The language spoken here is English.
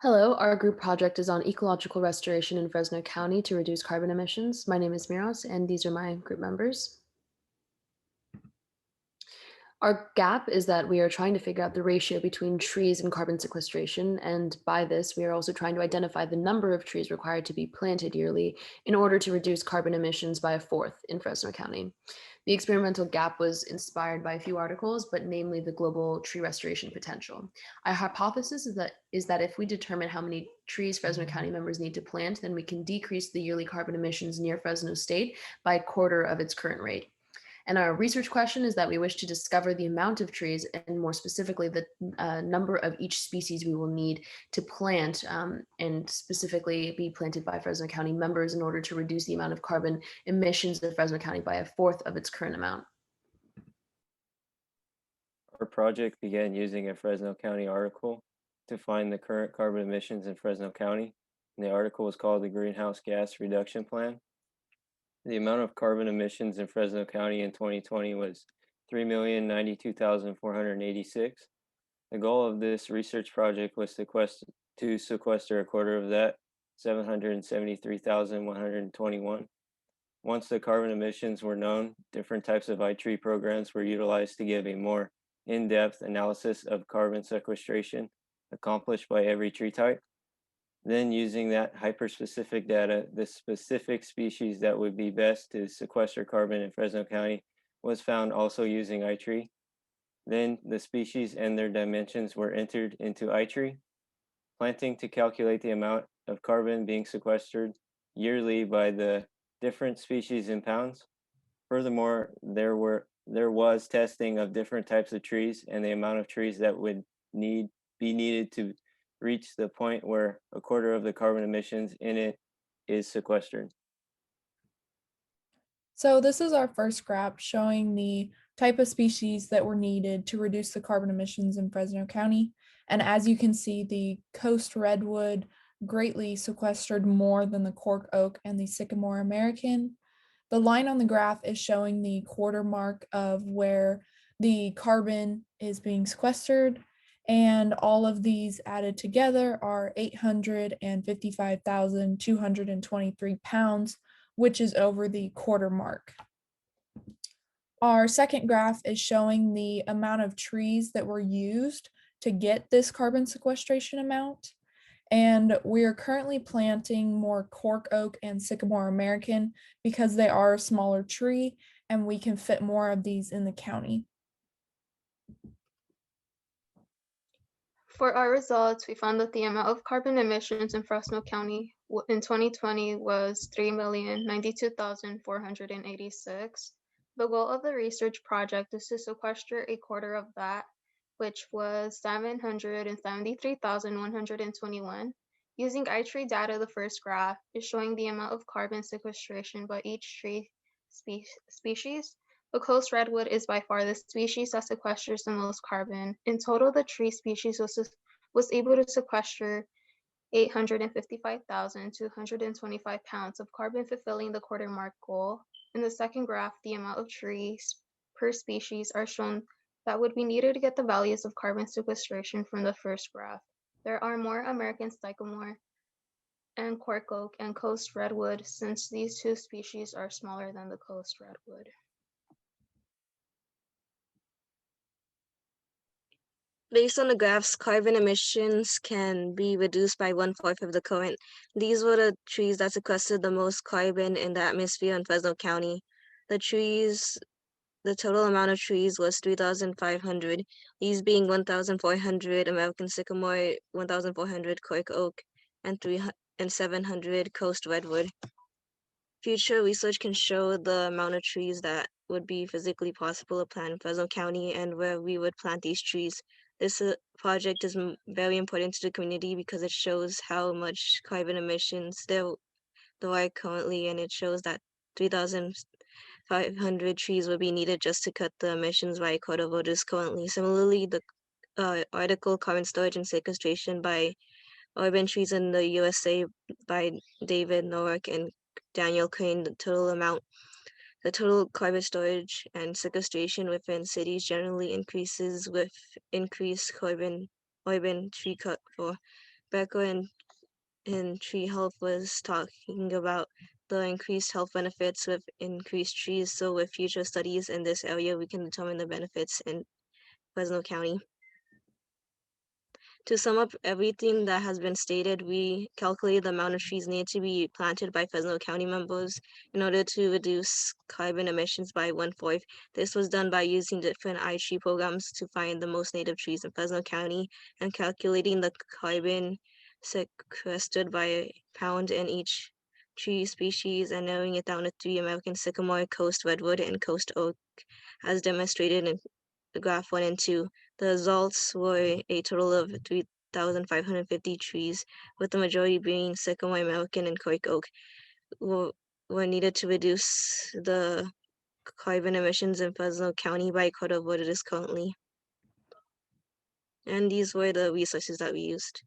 Hello, our group project is on ecological restoration in Fresno County to reduce carbon emissions. My name is Miros, and these are my group members. Our gap is that we are trying to figure out the ratio between trees and carbon sequestration, and by this, we are also trying to identify the number of trees required to be planted yearly in order to reduce carbon emissions by a fourth in Fresno County. The experimental gap was inspired by a few articles, but namely the global tree restoration potential. Our hypothesis is that if we determine how many trees Fresno County members need to plant, then we can decrease the yearly carbon emissions near Fresno State by a quarter of its current rate. And our research question is that we wish to discover the amount of trees and more specifically the number of each species we will need to plant and specifically be planted by Fresno County members in order to reduce the amount of carbon emissions of Fresno County by a fourth of its current amount. Our project began using a Fresno County article to find the current carbon emissions in Fresno County, and the article was called the Greenhouse Gas Reduction Plan. The amount of carbon emissions in Fresno County in 2020 was 3,092,486. The goal of this research project was to sequester a quarter of that, 773,121. Once the carbon emissions were known, different types of iTree programs were utilized to give a more in-depth analysis of carbon sequestration accomplished by every tree type. Then using that hyper-specific data, the specific species that would be best to sequester carbon in Fresno County was found also using iTree. Then the species and their dimensions were entered into iTree. Planting to calculate the amount of carbon being sequestered yearly by the different species in pounds. Furthermore, there was testing of different types of trees and the amount of trees that would be needed to reach the point where a quarter of the carbon emissions in it is sequestered. So this is our first graph showing the type of species that were needed to reduce the carbon emissions in Fresno County. And as you can see, the coast redwood greatly sequestered more than the cork oak and the sycamore American. The line on the graph is showing the quarter mark of where the carbon is being sequestered, and all of these added together are 855,223 pounds, which is over the quarter mark. Our second graph is showing the amount of trees that were used to get this carbon sequestration amount. And we are currently planting more cork oak and sycamore American because they are a smaller tree and we can fit more of these in the county. For our results, we found that the amount of carbon emissions in Fresno County in 2020 was 3,092,486. The goal of the research project is to sequester a quarter of that, which was 773,121. Using iTree data, the first graph is showing the amount of carbon sequestration by each tree species. The coast redwood is by far the species that sequesters the most carbon. In total, the tree species was able to sequester 855,225 pounds of carbon, fulfilling the quarter mark goal. In the second graph, the amount of trees per species are shown that would be needed to get the values of carbon sequestration from the first graph. There are more American sycamore and cork oak and coast redwood, since these two species are smaller than the coast redwood. Based on the graphs, carbon emissions can be reduced by 1/4 of the current. These were the trees that sequestered the most carbon in the atmosphere in Fresno County. The total amount of trees was 3,500, these being 1,400 American sycamore, 1,400 cork oak, and 700 coast redwood. Future research can show the amount of trees that would be physically possible to plant in Fresno County and where we would plant these trees. This project is very important to the community because it shows how much carbon emissions there are currently, and it shows that 3,500 trees would be needed just to cut the emissions by a quarter of what is currently. Similarly, the article Carbon Storage and Sequestration by Urban Trees in the USA by David Nowak and Daniel Crane, the total carbon storage and sequestration within cities generally increases with increased urban tree cut for Becca in tree health was talking about the increased health benefits with increased trees. So with future studies in this area, we can determine the benefits in Fresno County. To sum up everything that has been stated, we calculated the amount of trees needed to be planted by Fresno County members in order to reduce carbon emissions by 1/4. This was done by using different tree programs to find the most native trees in Fresno County and calculating the carbon sequestered by pound in each tree species and narrowing it down to 3: American sycamore, coast redwood, and coast oak, as demonstrated in graph 1 and 2. The results were a total of 3,550 trees, with the majority being sycamore, American, and cork oak, were needed to reduce the carbon emissions in Fresno County by a quarter of what it is currently. And these were the resources that we used.